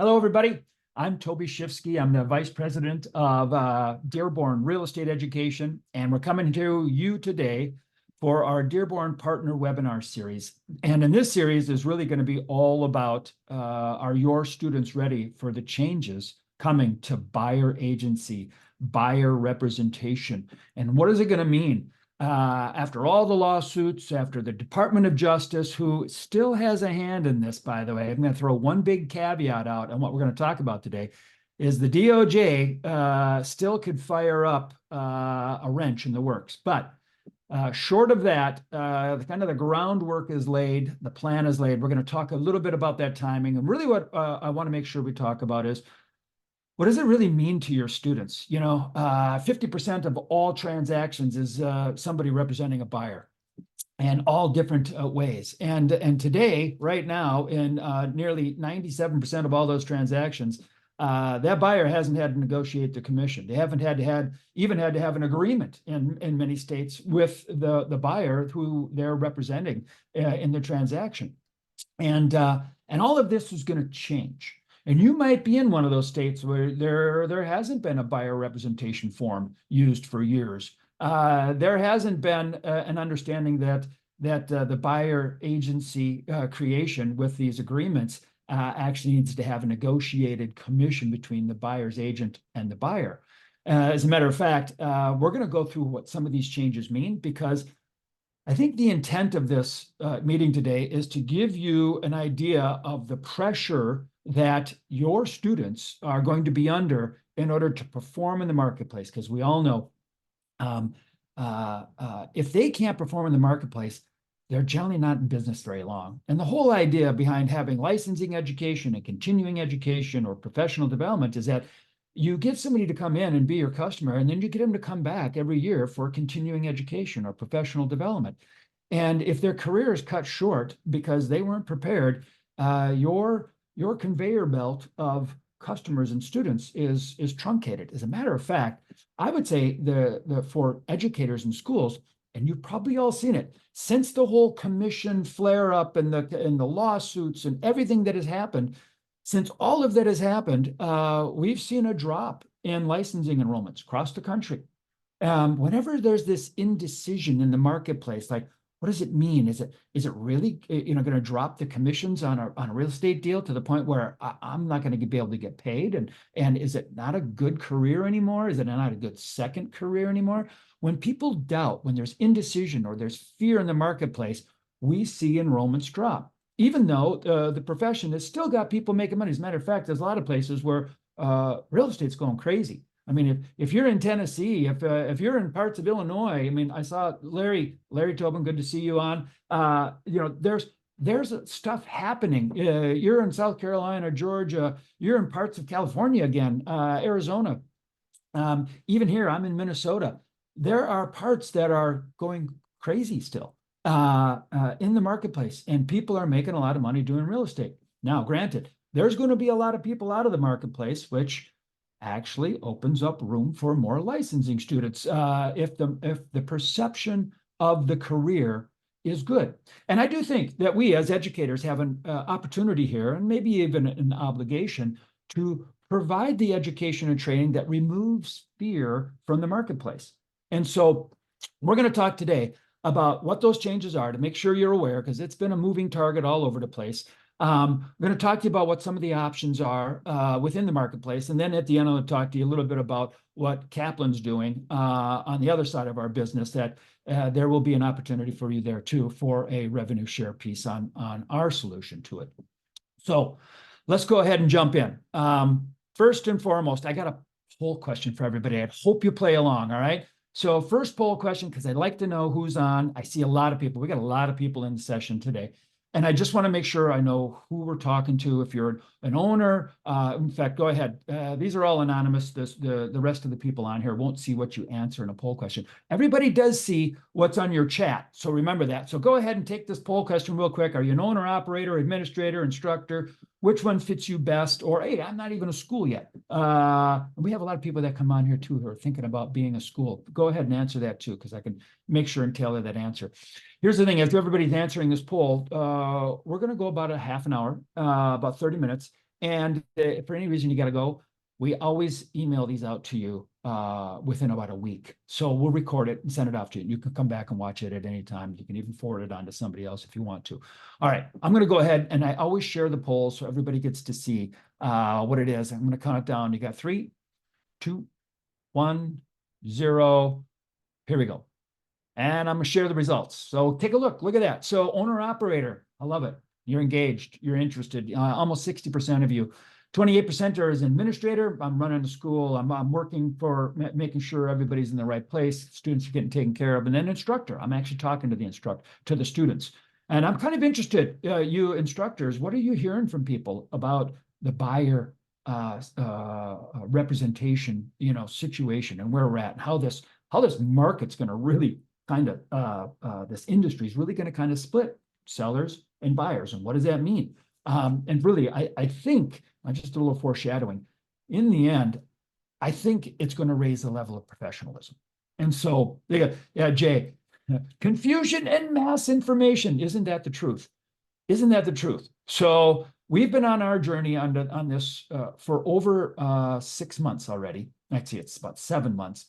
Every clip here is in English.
Hello, everybody. I'm Toby Shifsky. I'm the Vice President of Dearborn Real Estate Education, and we're coming to you today for our Dearborn Partner Webinar Series. And in this series is really going to be all about are your students ready for the changes coming to buyer agency, buyer representation, and what is it going to mean? After all the lawsuits, after the Department of Justice, who still has a hand in this, by the way, I'm going to throw one big caveat out on what we're going to talk about today, is the DOJ still could fire up a wrench in the works. But short of that, kind of the groundwork is laid, the plan is laid. We're going to talk a little bit about that timing. And really what I want to make sure we talk about is, what does it really mean to your students? 50% of all transactions is somebody representing a buyer, and all different ways. And today, right now, in nearly 97% of all those transactions, that buyer hasn't had to negotiate the commission. They haven't even had to have an agreement in many states with the buyer who they're representing in the transaction. And all of this is going to change. And you might be in one of those states where there hasn't been a buyer representation form used for years. There hasn't been an understanding that the buyer agency creation with these agreements actually needs to have a negotiated commission between the buyer's agent and the buyer. As a matter of fact, we're going to go through what some of these changes mean, because I think the intent of this meeting today is to give you an idea of the pressure that your students are going to be under in order to perform in the marketplace. Because we all know if they can't perform in the marketplace, they're generally not in business very long. And the whole idea behind having licensing education and continuing education or professional development is that you get somebody to come in and be your customer, and then you get them to come back every year for continuing education or professional development. And if their career is cut short because they weren't prepared, your conveyor belt of customers and students is truncated. As a matter of fact, I would say for educators in schools, and you've probably all seen it, since the whole commission flare up and the lawsuits and everything that has happened, since all of that has happened, we've seen a drop in licensing enrollments across the country. Whenever there's this indecision in the marketplace, like, what does it mean? Is it really going to drop the commissions on a real estate deal to the point where I'm not going to be able to get paid? And is it not a good career anymore? Is it not a good second career anymore? When people doubt, when there's indecision or there's fear in the marketplace, we see enrollments drop, even though the profession has still got people making money. As a matter of fact, there's a lot of places where real estate's going crazy. I mean, if you're in Tennessee, if you're in parts of Illinois, I mean, I saw Larry Tobin, good to see you on. There's stuff happening. You're in South Carolina, Georgia. You're in parts of California again, Arizona. Even here, I'm in Minnesota. There are parts that are going crazy still in the marketplace, and people are making a lot of money doing real estate. Now, granted, there's going to be a lot of people out of the marketplace, which actually opens up room for more licensing students if the perception of the career is good. And I do think that we as educators have an opportunity here, and maybe even an obligation, to provide the education and training that removes fear from the marketplace. And so we're going to talk today about what those changes are, to make sure you're aware, because it's been a moving target all over the place. I'm going to talk to you about what some of the options are within the marketplace. And then at the end, I'll talk to you a little bit about what Kaplan's doing on the other side of our business, that there will be an opportunity for you there too for a revenue share piece on our solution to it. So let's go ahead and jump in. First and foremost, I got a poll question for everybody. I hope you play along, all right? So first poll question, because I'd like to know who's on. I see a lot of people. We got a lot of people in the session today. And I just want to make sure I know who we're talking to. If you're an owner, in fact, go ahead. These are all anonymous. The rest of the people on here won't see what you answer in a poll question. Everybody does see what's on your chat, so remember that. So go ahead and take this poll question real quick. Are you an owner, operator, administrator, instructor? Which one fits you best? Or, hey, I'm not even a school yet. We have a lot of people that come on here too who are thinking about being a school. Go ahead and answer that too, because I can make sure and tailor that answer. Here's the thing, as everybody's answering this poll, we're going to go about a half an hour, about 30 minutes. And if for any reason you got to go, we always email these out to you within about a week. So we'll record it and send it off to you. You can come back and watch it at any time. You can even forward it on to somebody else if you want to. All right, I'm going to go ahead, and I always share the polls so everybody gets to see what it is. I'm going to count it down. You got 3, 2, 1, 0. Here we go. And I'm going to share the results. So take a look. Look at that. So owner operator, I love it. You're engaged. You're interested. Almost 60% of you. 28% are as administrator. I'm running the school. I'm working for making sure everybody's in the right place. Students are getting taken care of. And then instructor. I'm actually talking to the students. And I'm kind of interested, you instructors, what are you hearing from people about the buyer representation, situation and where we're at and how this market's going to really kind of this industry is really going to kind of split sellers and buyers. And what does that mean? And really, I think, just a little foreshadowing, in the end, I think it's going to raise the level of professionalism. And so, yeah, Jay, confusion and mass information. Isn't that the truth? Isn't that the truth? So we've been on our journey on this for over 6 months already. Actually, it's about 7 months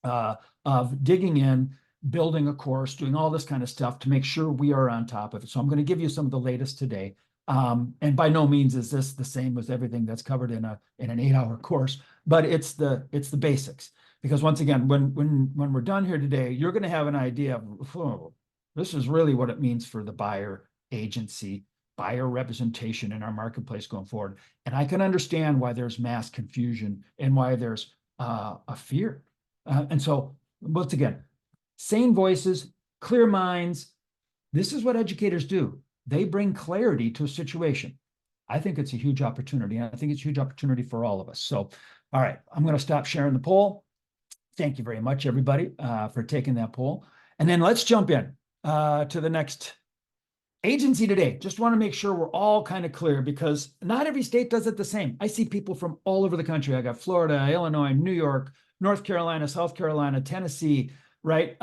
of digging in, building a course, doing all this kind of stuff to make sure we are on top of it. So I'm going to give you some of the latest today. And by no means is this the same as everything that's covered in an 8-hour course, but it's the basics. Because once again, when we're done here today, you're going to have an idea of, oh, this is really what it means for the buyer agency, buyer representation in our marketplace going forward. And I can understand why there's mass confusion and why there's a fear. And so once again, sane voices, clear minds. This is what educators do. They bring clarity to a situation. I think it's a huge opportunity. And I think it's a huge opportunity for all of us. So, all right, I'm going to stop sharing the poll. Thank you very much, everybody, for taking that poll. And then let's jump in to the next agency today. Just want to make sure we're all kind of clear because not every state does it the same. I see people from all over the country. I got Florida, Illinois, New York, North Carolina, South Carolina, Tennessee, right?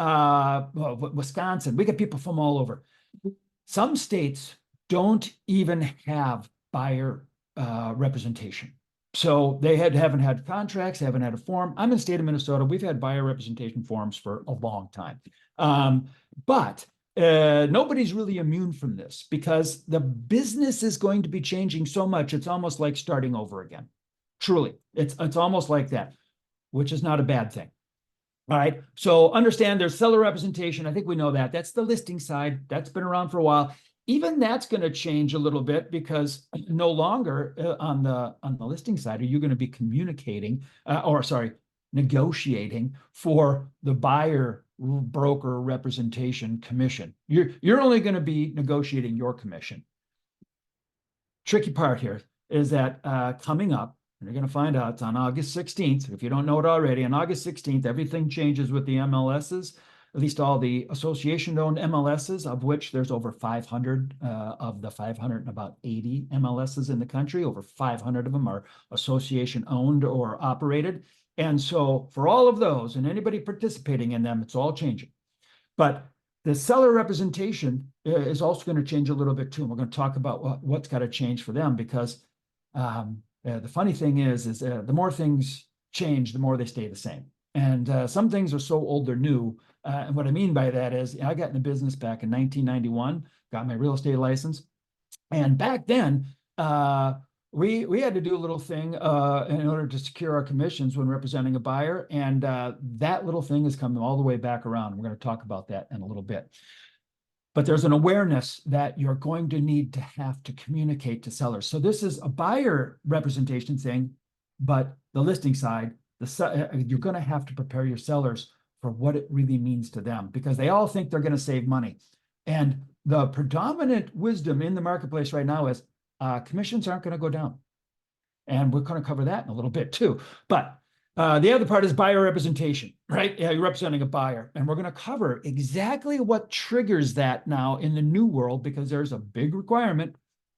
Wisconsin. We got people from all over. Some states don't even have buyer representation. So they haven't had contracts, haven't had a form. I'm in the state of Minnesota. We've had buyer representation forms for a long time. But nobody's really immune from this because the business is going to be changing so much. It's almost like starting over again. Truly, it's almost like that, which is not a bad thing. All right. So understand there's seller representation. I think we know that. That's the listing side. That's been around for a while. Even that's going to change a little bit because no longer on the listing side are you going to be communicating negotiating for the buyer broker representation commission. You're only going to be negotiating your commission. Tricky part here is that coming up, and you're going to find out it's on August 16th. If you don't know it already, on August 16th, everything changes with the MLSs, at least all the association-owned MLSs, of which there's over 500 of the 580 MLSs in the country. Over 500 of them are association-owned or operated. And so for all of those and anybody participating in them, it's all changing. But the seller representation is also going to change a little bit too. And we're going to talk about what's got to change for them because the funny thing is the more things change, the more they stay the same. And some things are so old they're new. And what I mean by that is I got in the business back in 1991, got my real estate license. And back then, we had to do a little thing in order to secure our commissions when representing a buyer. And that little thing is coming all the way back around. We're going to talk about that in a little bit. But there's an awareness that you're going to need to have to communicate to sellers. So this is a buyer representation thing, but the listing side, you're going to have to prepare your sellers for what it really means to them because they all think they're going to save money. And the predominant wisdom in the marketplace right now is commissions aren't going to go down. And we're going to cover that in a little bit too. But the other part is buyer representation, right? Yeah, you're representing a buyer. And we're going to cover exactly what triggers that now in the new world because there's a big requirement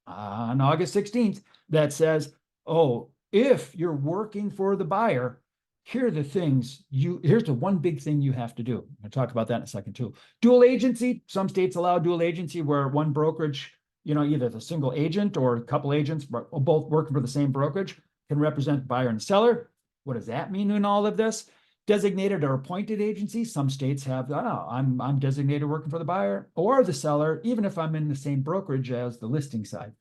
on August 16th that says, oh, if you're working for the buyer, here are the things here's the one big thing you have to do. I'm going to talk about that in a second too. Dual agency, some states allow dual agency where one brokerage either the single agent or a couple agents, both working for the same brokerage, can represent the buyer and seller. What does that mean in all of this? Designated or appointed agency. Some states have, I'm designated working for the buyer or the seller, even if I'm in the same brokerage as the listing side.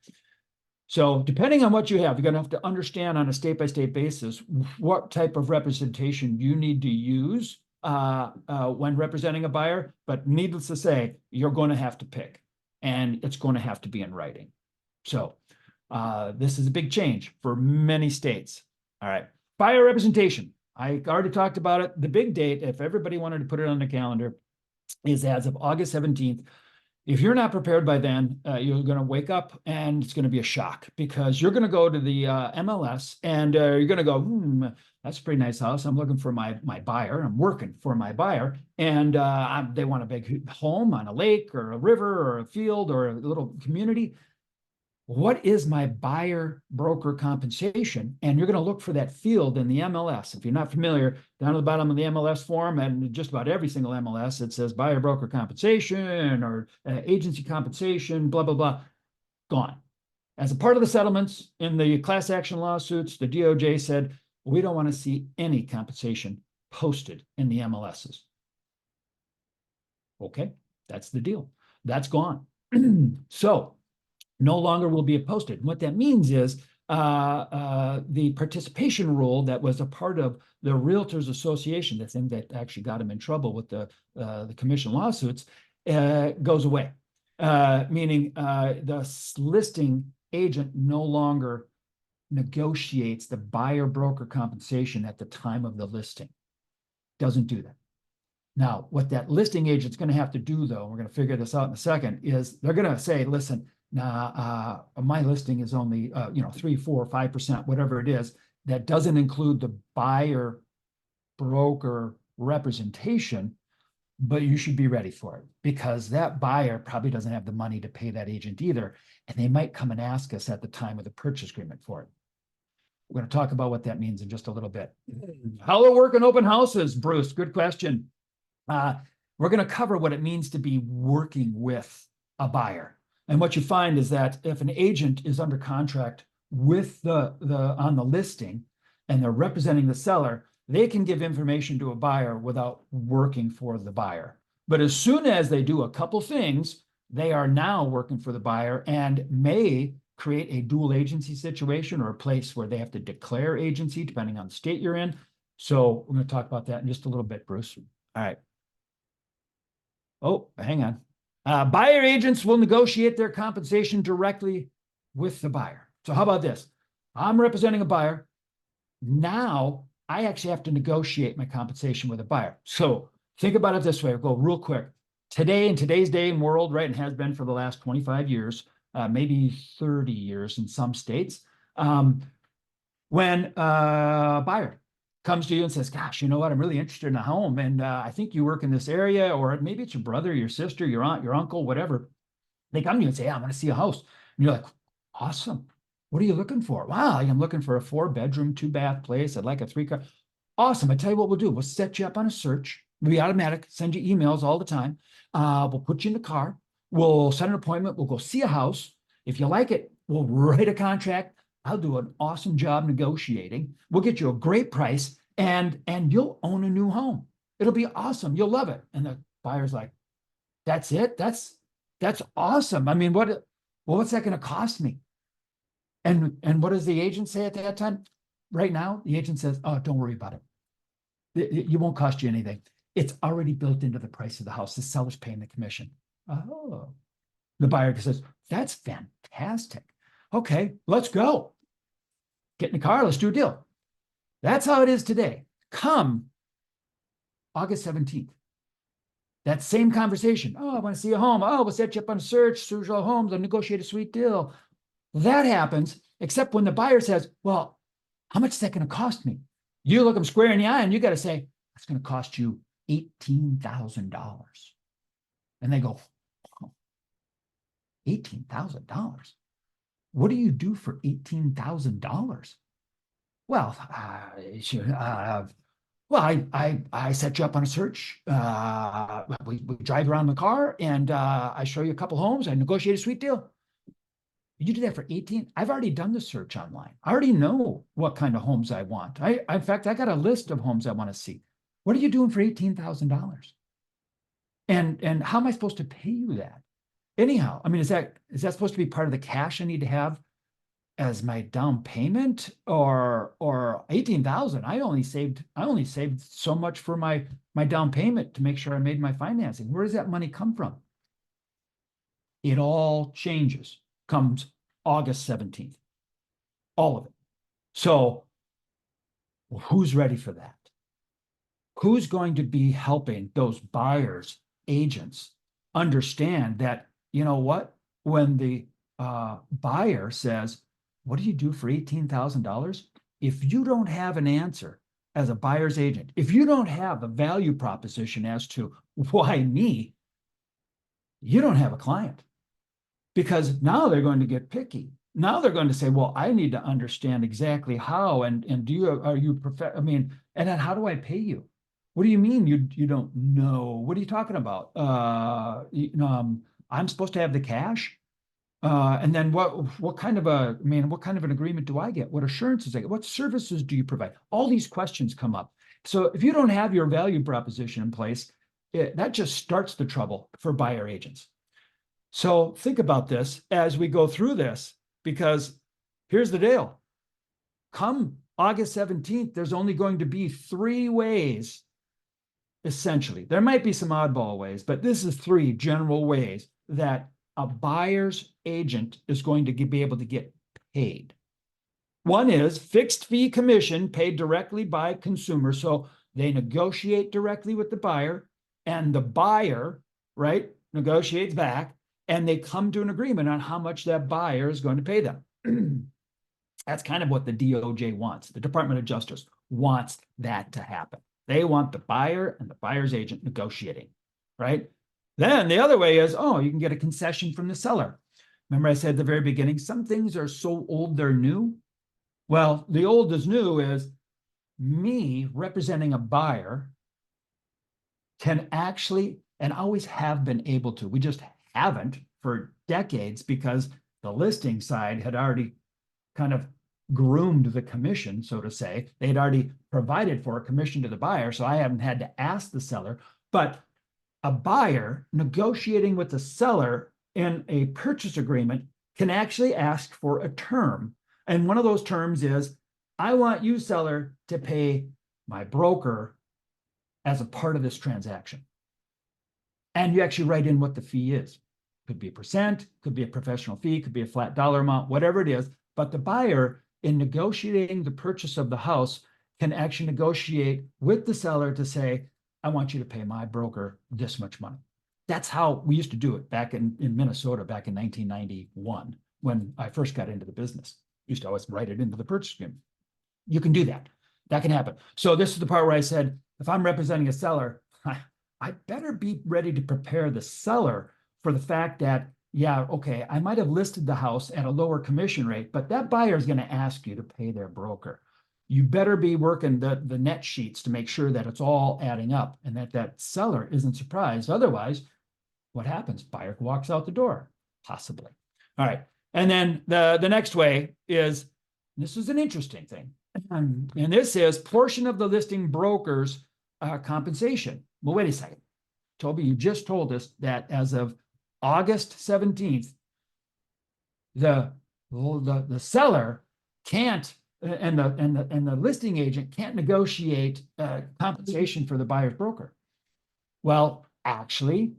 So depending on what you have, you're going to have to understand on a state-by-state basis what type of representation you need to use when representing a buyer. But needless to say, you're going to have to pick, and it's going to have to be in writing. So this is a big change for many states. All right, buyer representation. I already talked about it. The big date, if everybody wanted to put it on the calendar, is as of August 17th. If you're not prepared by then, you're going to wake up and it's going to be a shock, because you're going to go to the MLS and you're going to go, that's a pretty nice house. I'm looking for my buyer. I'm working for my buyer. And they want a big home on a lake or a river or a field or a little community. What is my buyer broker compensation? And you're going to look for that field in the MLS. If you're not familiar, down at the bottom of the MLS form, and just about every single MLS, it says buyer broker compensation or agency compensation, blah, blah, blah, gone. As a part of the settlements in the class action lawsuits, the DOJ said, we don't want to see any compensation posted in the MLSs. Okay, that's the deal. That's gone. So, no longer will be posted. And what that means is the participation rule that was a part of the Realtors Association, the thing that actually got him in trouble with the commission lawsuits, goes away. Meaning the listing agent no longer negotiates the buyer broker compensation at the time of the listing. Doesn't do that. Now, what that listing agent's going to have to do, though, we're going to figure this out in a second, is they're going to say, listen, my listing is only 3, 4, 5%, whatever it is. That doesn't include the buyer broker representation, but you should be ready for it, because that buyer probably doesn't have the money to pay that agent either, and they might come and ask us at the time of the purchase agreement for it. We're going to talk about what that means in just a little bit. How to work in open houses, Bruce? Good question. We're going to cover what it means to be working with a buyer. And what you find is that if an agent is under contract with on the listing and they're representing the seller, they can give information to a buyer without working for the buyer. But as soon as they do a couple things, they are now working for the buyer and may create a dual agency situation or a place where they have to declare agency depending on the state you're in. So we're going to talk about that in just a little bit, Bruce. All right. Oh, hang on. Buyer agents will negotiate their compensation directly with the buyer. So how about this? I'm representing a buyer. Now I actually have to negotiate my compensation with a buyer. So think about it this way. I'll go real quick. Today, in today's day and world, right, and has been for the last 25 years, maybe 30 years in some states, when a buyer comes to you and says, gosh, you know what, I'm really interested in a home, and I think you work in this area, or maybe it's your brother, your sister, your aunt, your uncle, whatever. They come to you and say, yeah, I want to see a house. And you're like, awesome. What are you looking for? Wow, I'm looking for a 4-bedroom, 2-bath place. I'd like a 3-car. Awesome. I tell you what we'll do. We'll set you up on a search. We'll be automatic, send you emails all the time. We'll put you in the car. We'll set an appointment. We'll go see a house. If you like it, we'll write a contract. I'll do an awesome job negotiating. We'll get you a great price, and you'll own a new home. It'll be awesome. You'll love it. And the buyer's like, that's it? That's awesome. I mean, what's that going to cost me? And what does the agent say at that time? Right now, the agent says, oh, don't worry about it. It won't cost you anything. It's already built into the price of the house. The seller's paying the commission. Oh. The buyer says, that's fantastic. Okay, let's go. Get in the car, let's do a deal. That's how it is today. Come August 17th. That same conversation. Oh, I want to see a home. Oh, we'll set you up on a search, Social Homes, I'll negotiate a sweet deal. That happens, except when the buyer says, well, how much is that going to cost me? You look them square in the eye and you got to say, that's going to cost you $18,000. And they go, oh, $18,000? What do you do for $18,000? Well, I set you up on a search. We drive around the car and I show you a couple homes. I negotiate a sweet deal. You do that for 18. I've already done the search online. I already know what kind of homes I want. In fact, I got a list of homes I want to see. What are you doing for $18,000? And how am I supposed to pay you that? Anyhow, I mean, is that supposed to be part of the cash I need to have as my down payment, or 18,000? I only saved so much for my down payment to make sure I made my financing. Where does that money come from? It all changes comes August 17th. All of it. So who's ready for that? Who's going to be helping those buyers, agents understand that, you know what, when the buyer says, what do you do for $18,000? If you don't have an answer as a buyer's agent, if you don't have a value proposition as to why me, you don't have a client. Because now they're going to get picky. Now they're going to say, well, I need to understand exactly how, and are you I mean, and then how do I pay you? What do you mean you don't know? What are you talking about? I'm supposed to have the cash? And then what kind of an agreement do I get? What assurances I get? What services do you provide? All these questions come up. So if you don't have your value proposition in place, that just starts the trouble for buyer agents. So think about this as we go through this, because here's the deal. Come August 17th, there's only going to be 3 ways, essentially. There might be some oddball ways, but this is 3 general ways that a buyer's agent is going to be able to get paid. One is fixed fee commission paid directly by consumers. So they negotiate directly with the buyer, and the buyer, right, negotiates back, and they come to an agreement on how much that buyer is going to pay them. That's kind of what the DOJ wants. The Department of Justice wants that to happen. They want the buyer and the buyer's agent negotiating, right? Then the other way is, you can get a concession from the seller. Remember I said at the very beginning, some things are so old they're new. Well, the old is new is me representing a buyer can actually, and always have been able to, we just haven't for decades because the listing side had already kind of groomed the commission, so to say. They'd already provided for a commission to the buyer, so I haven't had to ask the seller. But a buyer negotiating with the seller in a purchase agreement can actually ask for a term. And one of those terms is, I want you, seller, to pay my broker as a part of this transaction. And you actually write in what the fee is. Could be a percent, could be a professional fee, could be a flat dollar amount, whatever it is. But the buyer, in negotiating the purchase of the house, can actually negotiate with the seller to say, I want you to pay my broker this much money. That's how we used to do it back in Minnesota back in 1991 when I first got into the business. Used to always write it into the purchase agreement. You can do that. That can happen. So this is the part where I said, if I'm representing a seller, I better be ready to prepare the seller for the fact that, yeah, okay, I might have listed the house at a lower commission rate, but that buyer is going to ask you to pay their broker. You better be working the net sheets to make sure that it's all adding up and that seller isn't surprised. Otherwise, what happens? Buyer walks out the door, possibly. All right. And then the next way is, this is an interesting thing. And this is portion of the listing broker's compensation. Well, wait a second. Toby, you just told us that as of August 17th, the seller can't, and the listing agent can't negotiate compensation for the buyer's broker. Well, actually,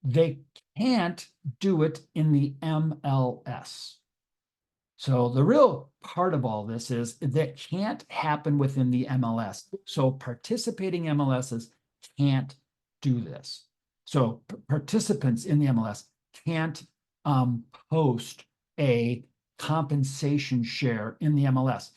they can't do it in the MLS. So the real part of all this is that can't happen within the MLS. So participating MLSs can't do this. So participants in the MLS can't post a compensation share in the MLS.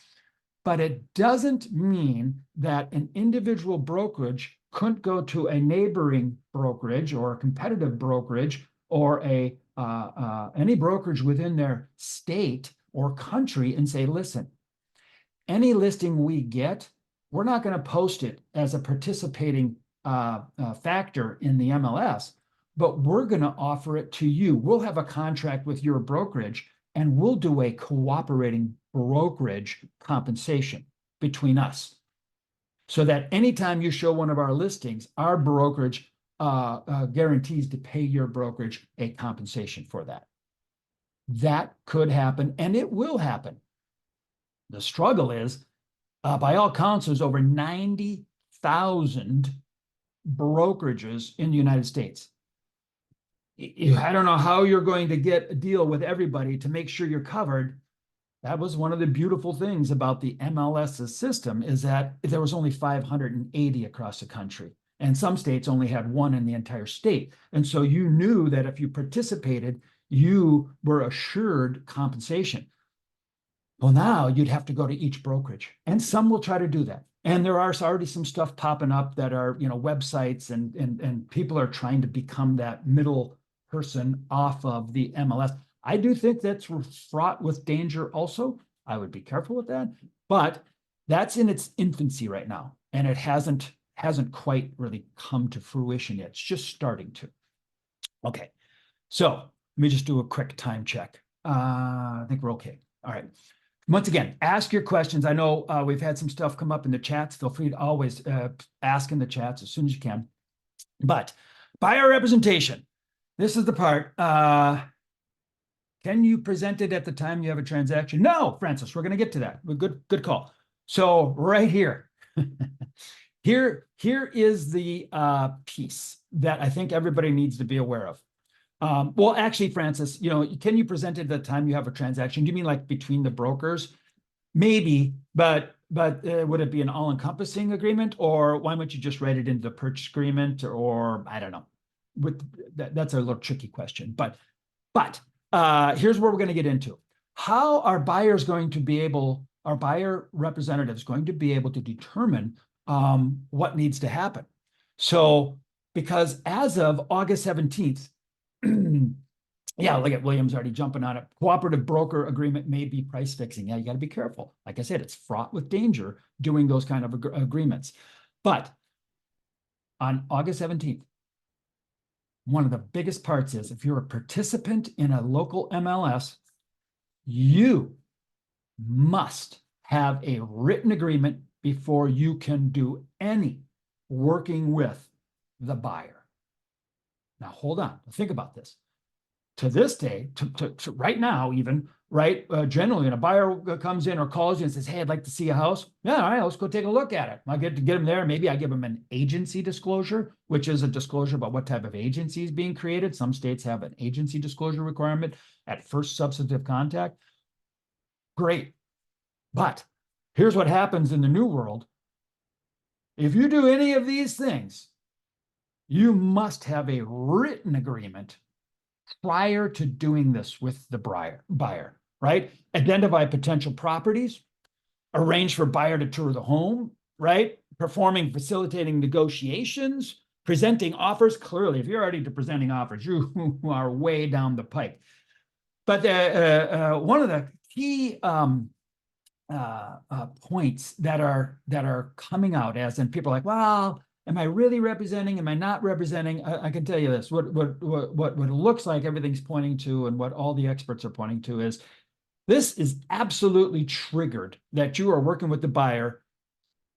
But it doesn't mean that an individual brokerage couldn't go to a neighboring brokerage or a competitive brokerage or any brokerage within their state or country and say, listen, any listing we get, we're not going to post it as a participating factor in the MLS, but we're going to offer it to you. We'll have a contract with your brokerage, and we'll do a cooperating brokerage compensation between us. So that anytime you show one of our listings, our brokerage guarantees to pay your brokerage a compensation for that. That could happen, and it will happen. The struggle is, by all counts, there's over 90,000 brokerages in the United States. I don't know how you're going to get a deal with everybody to make sure you're covered. That was one of the beautiful things about the MLS's system, is that there was only 580 across the country, and some states only had one in the entire state. And so you knew that if you participated, you were assured compensation. Well, now you'd have to go to each brokerage, and some will try to do that. And there are already some stuff popping up that are, websites, and people are trying to become that middle person off of the MLS. I do think that's fraught with danger also. I would be careful with that, but that's in its infancy right now, and it hasn't quite really come to fruition yet. It's just starting to. Okay, so let me just do a quick time check. I think we're okay. All right. Once again, ask your questions. I know we've had some stuff come up in the chats. Feel free to always ask in the chats as soon as you can. But buyer representation. This is the part. Can you present it at the time you have a transaction? No, Francis, we're going to get to that. Good call. So right here, here is the piece that I think everybody needs to be aware of. Well, actually, Francis, can you present it at the time you have a transaction? Do you mean like between the brokers? Maybe, but would it be an all-encompassing agreement, or why don't you just write it into the purchase agreement, or I don't know. That's a little tricky question, but here's where we're going to get into. How are buyers going to be able, our buyer representatives going to be able to determine what needs to happen? So, because as of August 17th, yeah, look at William's already jumping on it. Cooperative broker agreement may be price fixing. Yeah, you got to be careful. Like I said, it's fraught with danger doing those kind of agreements. But on August 17th, one of the biggest parts is, if you're a participant in a local MLS, you must have a written agreement before you can do any working with the buyer. Now, hold on. Think about this. To this day, to right now, even, right? Generally, when a buyer comes in or calls you and says, hey, I'd like to see a house. Yeah, all right, let's go take a look at it. I get them there. Maybe I give them an agency disclosure, which is a disclosure about what type of agency is being created. Some states have an agency disclosure requirement at first substantive contact. Great. But here's what happens in the new world. If you do any of these things, you must have a written agreement prior to doing this with the buyer, right? Identify potential properties, arrange for buyer to tour the home, right? Facilitating negotiations, presenting offers. Clearly, if you're already presenting offers, you are way down the pipe. But one of the key points that are coming out, as in people are like, well, am I really representing? Am I not representing? I can tell you this, what it looks like everything's pointing to, and what all the experts are pointing to, is this is absolutely triggered that you are working with the buyer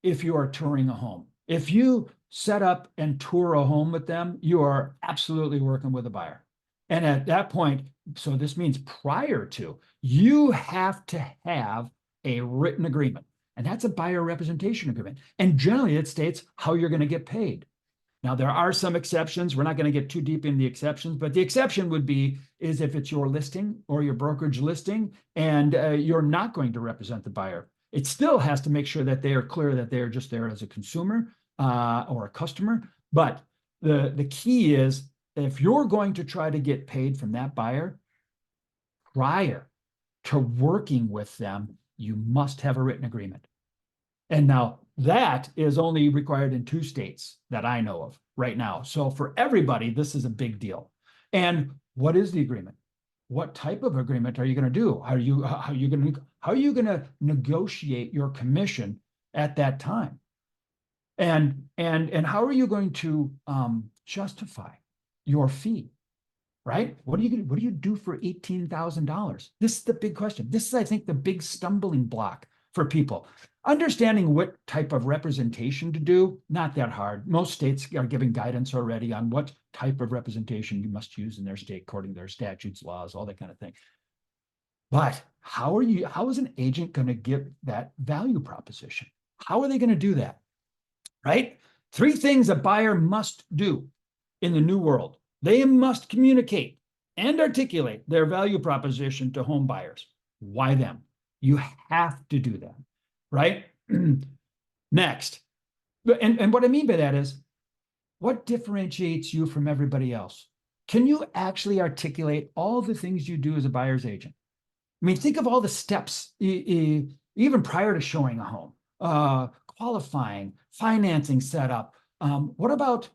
if you are touring a home. If you set up and tour a home with them, you are absolutely working with a buyer. And at that point, so this means prior to, you have to have a written agreement. And that's a buyer representation agreement. And generally it states how you're going to get paid. Now, there are some exceptions. We're not going to get too deep in the exceptions, but the exception would be is if it's your listing or your brokerage listing and you're not going to represent the buyer. It still has to make sure that they are clear that they're just there as a consumer or a customer. But the key is, if you're going to try to get paid from that buyer, prior to working with them, you must have a written agreement. And now that is only required in 2 states that I know of right now. So for everybody, this is a big deal. And what is the agreement? What type of agreement are you going to do? How are you going to negotiate your commission at that time? And how are you going to justify your fee? right? What do you do for $18,000? This is the big question. This is, I think, the big stumbling block for people. Understanding what type of representation to do, not that hard. Most states are giving guidance already on what type of representation you must use in their state according to their statutes, laws, all that kind of thing. But how is an agent going to give that value proposition? How are they going to do that? Right? 3 things a buyer must do in the new world. They must communicate and articulate their value proposition to home buyers. Why them? You have to do that, right? Next, and what I mean by that is, what differentiates you from everybody else? Can you actually articulate all the things you do as a buyer's agent? I mean, think of all the steps, even prior to showing a home, qualifying, financing setup. What about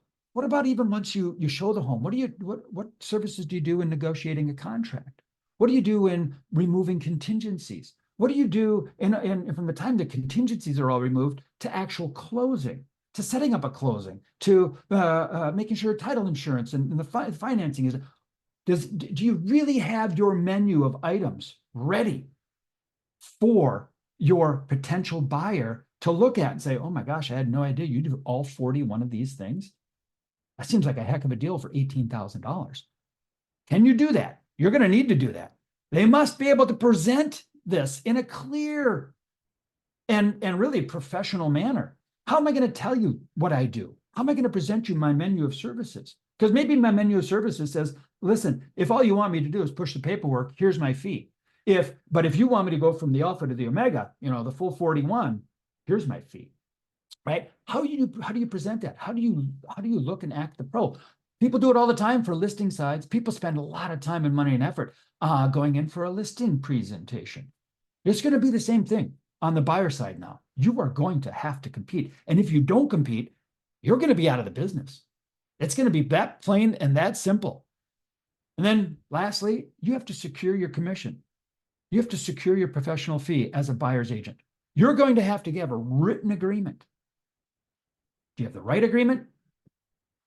even once you show the home? What services do you do in negotiating a contract? What do you do in removing contingencies? What do you do in from the time the contingencies are all removed to actual closing, to setting up a closing, to making sure title insurance and the financing is? Do you really have your menu of items ready for your potential buyer to look at and say, oh my gosh, I had no idea you do all 41 of these things? That seems like a heck of a deal for $18,000. Can you do that? You're going to need to do that. They must be able to present this in a clear and really professional manner. How am I going to tell you what I do? How am I going to present you my menu of services? Because maybe my menu of services says, listen, if all you want me to do is push the paperwork, here's my fee. But if you want me to go from the alpha to the omega, the full 41, here's my fee, right? How do you present that? How do you look and act the pro? People do it all the time for listing sides. People spend a lot of time and money and effort going in for a listing presentation. It's going to be the same thing on the buyer side now. You are going to have to compete. And if you don't compete, you're going to be out of the business. It's going to be that plain and that simple. And then lastly, you have to secure your commission. You have to secure your professional fee as a buyer's agent. You're going to have a written agreement. Do you have the right agreement?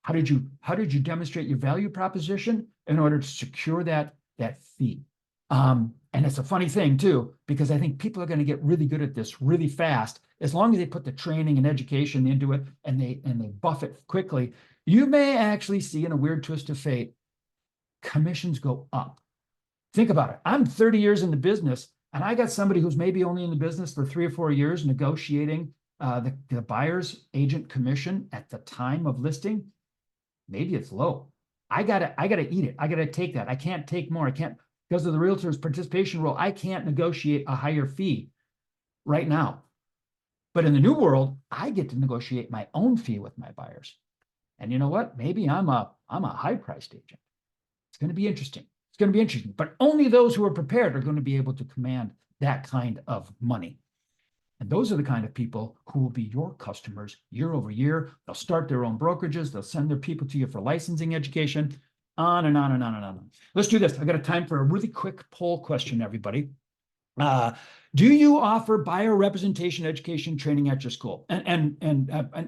How did you demonstrate your value proposition in order to secure that fee? And it's a funny thing too, because I think people are going to get really good at this really fast. As long as they put the training and education into it and they buff it quickly, you may actually see, in a weird twist of fate, commissions go up. Think about it. I'm 30 years in the business, and I got somebody who's maybe only in the business for 3 or 4 years negotiating the buyer's agent commission at the time of listing. Maybe it's low. I gotta eat it. I gotta take that. I can't take more. I can't, because of the realtor's participation rule, I can't negotiate a higher fee right now. But in the new world, I get to negotiate my own fee with my buyers. And you know what? Maybe I'm a high-priced agent. It's going to be interesting. It's going to be interesting. But only those who are prepared are going to be able to command that kind of money. And those are the kind of people who will be your customers year over year. They'll start their own brokerages. They'll send their people to you for licensing education, on and on and on and on. Let's do this. I got a time for a really quick poll question, everybody. Do you offer buyer representation education training at your school? And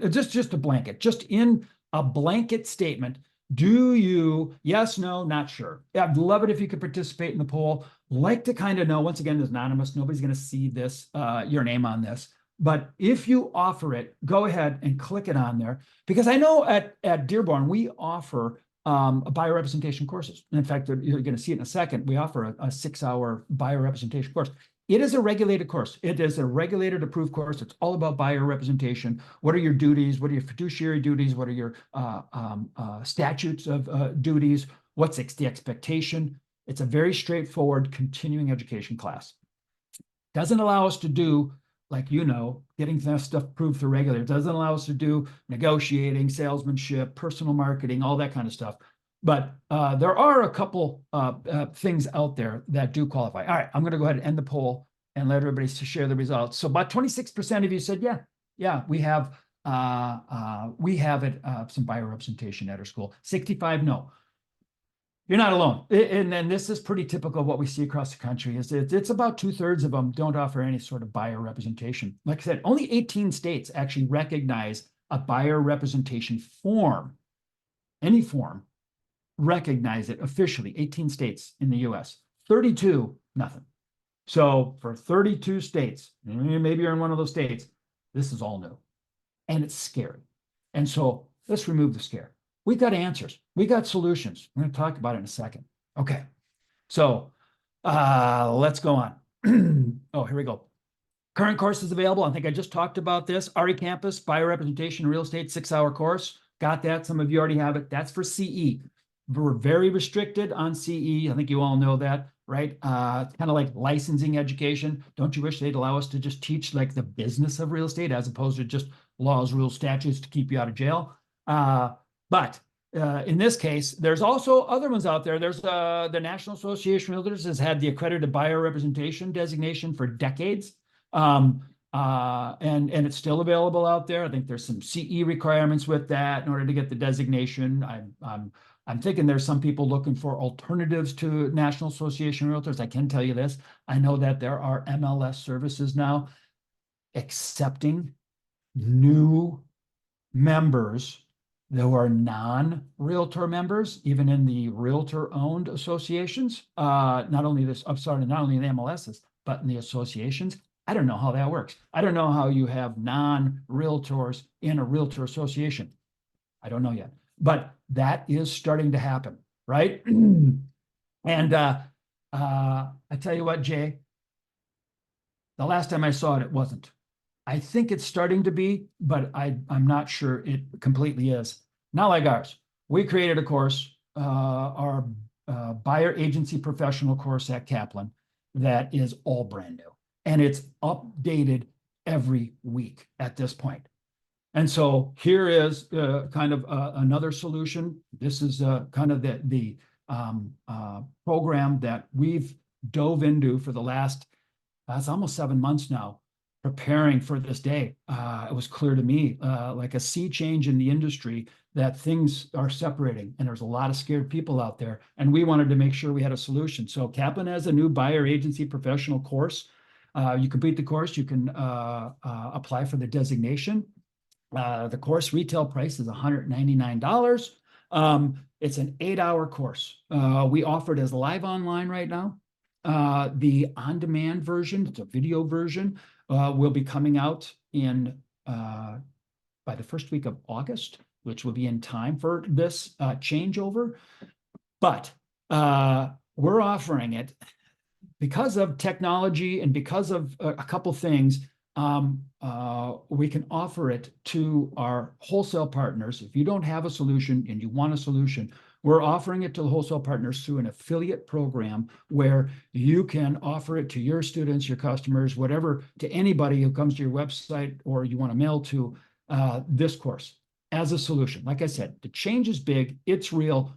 just a blanket, just in a blanket statement. Do you? Yes, no, not sure. I'd love it if you could participate in the poll. Like to kind of know, once again, it's anonymous. Nobody's going to see this, your name on this. But if you offer it, go ahead and click it on there. Because I know at Dearborn, we offer buyer representation courses. And in fact, you're going to see it in a second. We offer a 6-hour buyer representation course. It is a regulated course. It is a regulated approved course. It's all about buyer representation. What are your duties? What are your fiduciary duties? What are your statutes of duties? What's the expectation? It's a very straightforward continuing education class. Doesn't allow us to do, like, getting that stuff approved through regulator. Doesn't allow us to do negotiating, salesmanship, personal marketing, all that kind of stuff. But there are a couple things out there that do qualify. All right, I'm going to go ahead and end the poll and let everybody share the results. So about 26% of you said, yeah, we have some buyer representation at our school. 65, no. You're not alone. And this is pretty typical of what we see across the country. It's about 2/3 of them don't offer any sort of buyer representation. Like I said, only 18 states actually recognize a buyer representation form, any form, recognize it officially, 18 states in the US, 32, nothing. So for 32 states, maybe you're in one of those states, this is all new and it's scary. And so let's remove the scare. We got answers. We got solutions. We're going to talk about it in a second. Okay. So let's go on. Oh, here we go. Current course is available. I think I just talked about this. RE Campus, Biorepresentation Real Estate, 6-hour course. Got that. Some of you already have it. That's for CE. We're very restricted on CE. I think you all know that, right? Kind of like licensing education. Don't you wish they'd allow us to just teach like the business of real estate as opposed to just laws, rules, statutes to keep you out of jail? But in this case, there's also other ones out there. There's the National Association of Realtors has had the accredited biorepresentation designation for decades. And it's still available out there. I think there's some CE requirements with that in order to get the designation. I'm thinking there's some people looking for alternatives to National Association of Realtors. I can tell you this. I know that there are MLS services now accepting new members who are non-realtor members, even in the realtor-owned associations. Not only the MLSs, but in the associations. I don't know how that works. I don't know how you have non-realtors in a realtor association. I don't know yet, but that is starting to happen, right? And I tell you what, Jay, the last time I saw it, it wasn't. I think it's starting to be, but I'm not sure it completely is. Not like ours. We created a course, our buyer agency professional course at Kaplan, that is all brand new. And it's updated every week at this point. And so here is kind of another solution. This is kind of the program that we've dove into for the last, it's almost 7 months now, preparing for this day. It was clear to me, like a sea change in the industry, that things are separating and there's a lot of scared people out there. And we wanted to make sure we had a solution. So Kaplan has a new buyer agency professional course. You complete the course, you can apply for the designation. The course retail price is $199. It's an 8-hour course. We offer it as live online right now. The on-demand version, it's a video version, will be coming out in by the first week of August, which will be in time for this changeover. But we're offering it because of technology and because of a couple things. We can offer it to our wholesale partners. If you don't have a solution and you want a solution, we're offering it to the wholesale partners through an affiliate program where you can offer it to your students, your customers, whatever, to anybody who comes to your website or you want to mail to this course as a solution. Like I said, the change is big, it's real.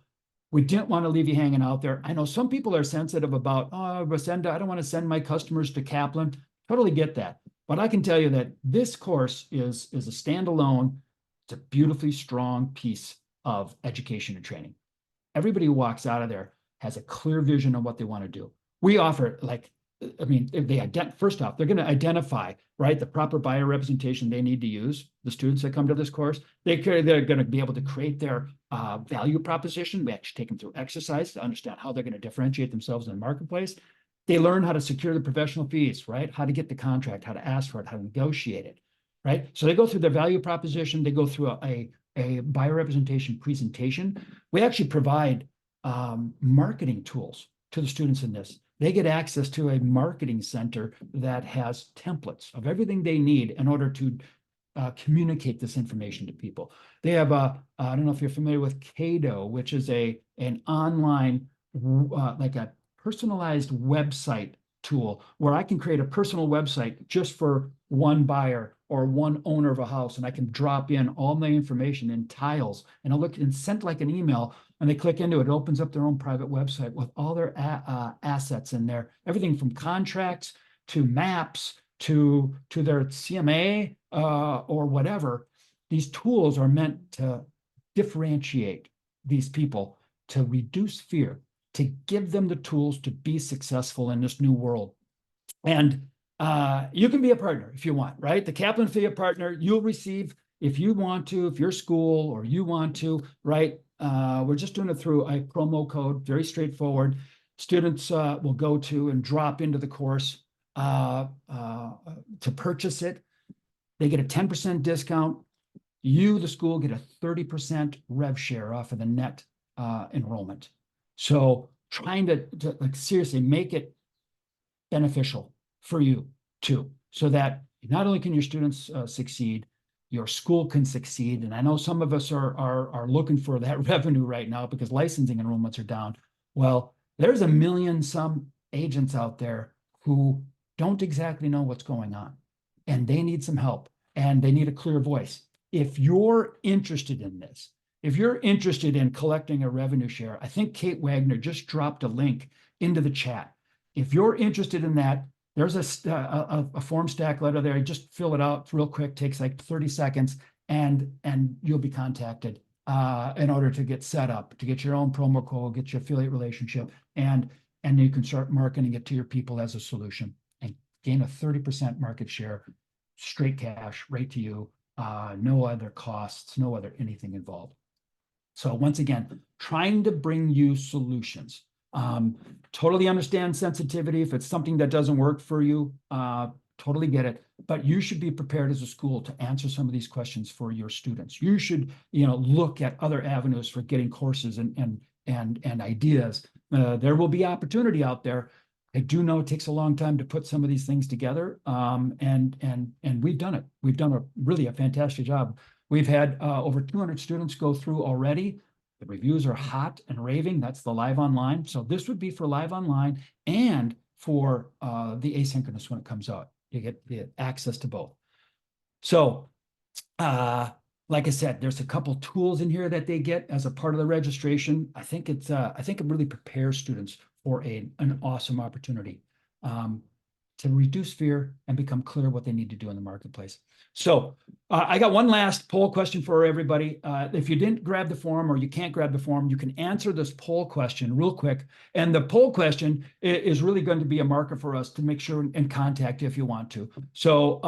We didn't want to leave you hanging out there. I know some people are sensitive about, oh, Rosenda, I don't want to send my customers to Kaplan. Totally get that. But I can tell you that this course is a standalone, it's a beautifully strong piece of education and training. Everybody who walks out of there has a clear vision of what they want to do. We offer, like, I mean, if they first off, they're going to identify, right, the proper buyer representation they need to use. The students that come to this course, they're going to be able to create their value proposition. We actually take them through exercise to understand how they're going to differentiate themselves in the marketplace. They learn how to secure the professional fees, right? How to get the contract, how to ask for it, how to negotiate it, right? So they go through their value proposition. They go through a buyer representation presentation. We actually provide marketing tools to the students in this. They get access to a marketing center that has templates of everything they need in order to communicate this information to people. They have I don't know if you're familiar with Kado, which is an online, like a personalized website tool where I can create a personal website just for one buyer or one owner of a house, and I can drop in all my information in tiles, and I'll look and send like an email, and they click into it. It opens up their own private website with all their assets in there, everything from contracts to maps to their CMA or whatever. These tools are meant to differentiate these people, to reduce fear, to give them the tools to be successful in this new world. And you can be a partner if you want, right? The Kaplan affiliate partner, you'll receive, if you want to, if your school or you want to, right? We're just doing it through a promo code, very straightforward. Students will go to and drop into the course to purchase it. They get a 10% discount. You, the school, get a 30% rev share off of the net enrollment. So trying to like seriously make it beneficial for you too, so that not only can your students succeed, your school can succeed. And I know some of us are looking for that revenue right now because licensing enrollments are down. Well, there's a million some agents out there who don't exactly know what's going on, and they need some help, and they need a clear voice. If you're interested in this, if you're interested in collecting a revenue share, I think Kate Wagner just dropped a link into the chat. If you're interested in that, there's a form stack letter there. You just fill it out real quick, takes like 30 seconds, and you'll be contacted in order to get set up, to get your own promo code, get your affiliate relationship, and you can start marketing it to your people as a solution and gain a 30% market share, straight cash, right to you, no other costs, no other anything involved. So once again, trying to bring you solutions. Totally understand sensitivity. If it's something that doesn't work for you, totally get it. But you should be prepared as a school to answer some of these questions for your students. You should, look at other avenues for getting courses and ideas. There will be opportunity out there. I do know it takes a long time to put some of these things together, and we've done it. We've done a fantastic job. We've had over 200 students go through already. The reviews are hot and raving. That's the live online. So this would be for live online and for the asynchronous when it comes out. You get access to both. So like I said, there's a couple tools in here that they get as a part of the registration. I think it really prepares students for an awesome opportunity to reduce fear and become clear what they need to do in the marketplace. So I got one last poll question for everybody. If you didn't grab the form or you can't grab the form, you can answer this poll question real quick. And the poll question is really going to be a marker for us to make sure and contact you if you want to. So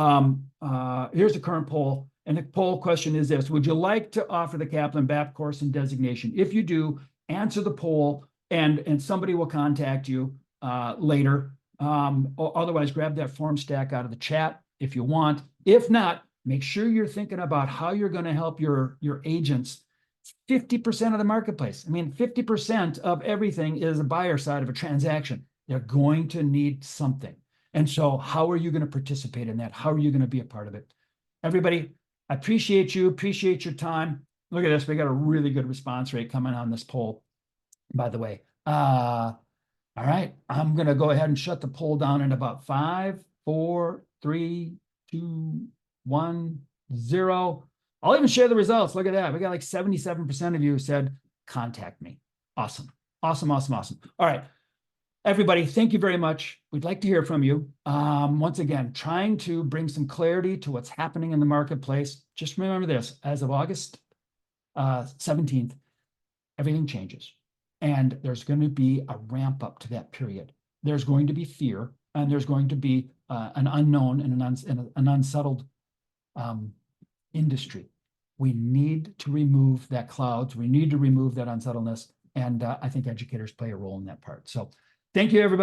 here's the current poll. And the poll question is this: would you like to offer the Kaplan BAP course and designation? If you do, answer the poll and somebody will contact you later. Or otherwise, grab that form stack out of the chat if you want. If not, make sure you're thinking about how you're going to help your agents. 50% of the marketplace. I mean, 50% of everything is a buyer side of a transaction. They're going to need something. And so how are you going to participate in that? How are you going to be a part of it? Everybody, I appreciate you, appreciate your time. Look at this. We got a really good response rate coming on this poll, by the way. All right, I'm going to go ahead and shut the poll down in about 5, 4, 3, 2, 1, 0. I'll even share the results. Look at that. We got like 77% of you said, contact me. Awesome. Awesome, awesome, awesome. All right, everybody, thank you very much. We'd like to hear from you. Once again, trying to bring some clarity to what's happening in the marketplace. Just remember this, as of August 17th, everything changes. And there's going to be a ramp up to that period. There's going to be fear, and there's going to be an unknown and an unsettled industry. We need to remove that clouds. We need to remove that unsettledness. And I think educators play a role in that part. So thank you, everybody.